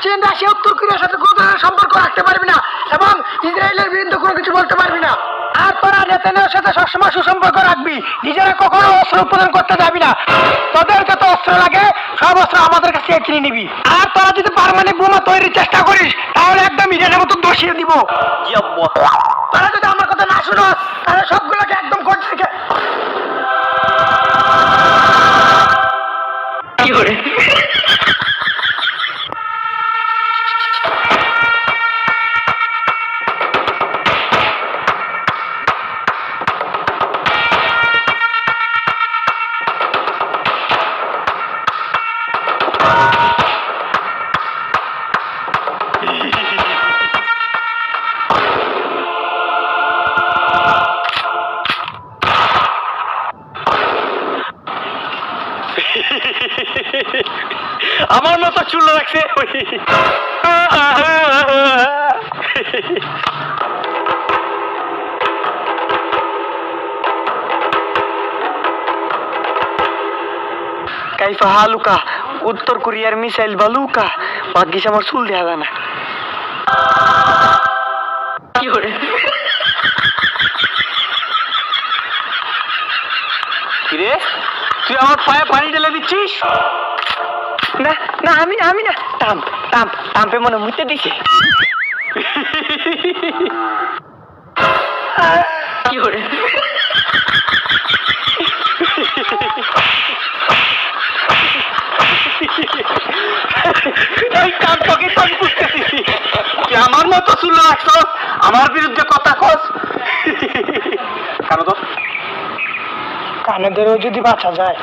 চীন রাশিয়া উত্তর কোরিয়ার সাথে কোনো ধরনের সম্পর্ক রাখতে পারবি না এবং ইসরায়েলের বিরুদ্ধে কোনো কিছু বলতে পারবি না। আর তোরা নেতানিয়াহুর সাথে সবসময় সুসম্পর্ক রাখবি, নিজেরা কখনো অস্ত্র উৎপাদন করতে যাবি না। তোদের যত অস্ত্র লাগে সব অস্ত্র আমাদের কাছে কিনে নিবি। আর তোরা যদি পারমাণবিক বোমা তৈরির চেষ্টা করিস তাহলে একদম ইরানের মতো দোষিয়ে দিব। তোরা যদি আমার কথা না শুনো তাহলে সবগুলোকে একদম করতে থেকে কি করে আমার মতো চুল রাখছে কাইফা হালুকা উত্তর কোরিয়ার মিসাইল বালুকা ভাগ্যিস আমার চুল দেখা যায় না। কি করে কিরে তুই আমার পায়ে পানি ঢেলে দিচ্ছিস? না না আমি আমি না টাম টাম টাম্পে মনে মুতে দিছে। কি করে আমার মতো চুল রাখছো আমার বিরুদ্ধে কথা কস কানে ধরেও যদি বাঁচা যায়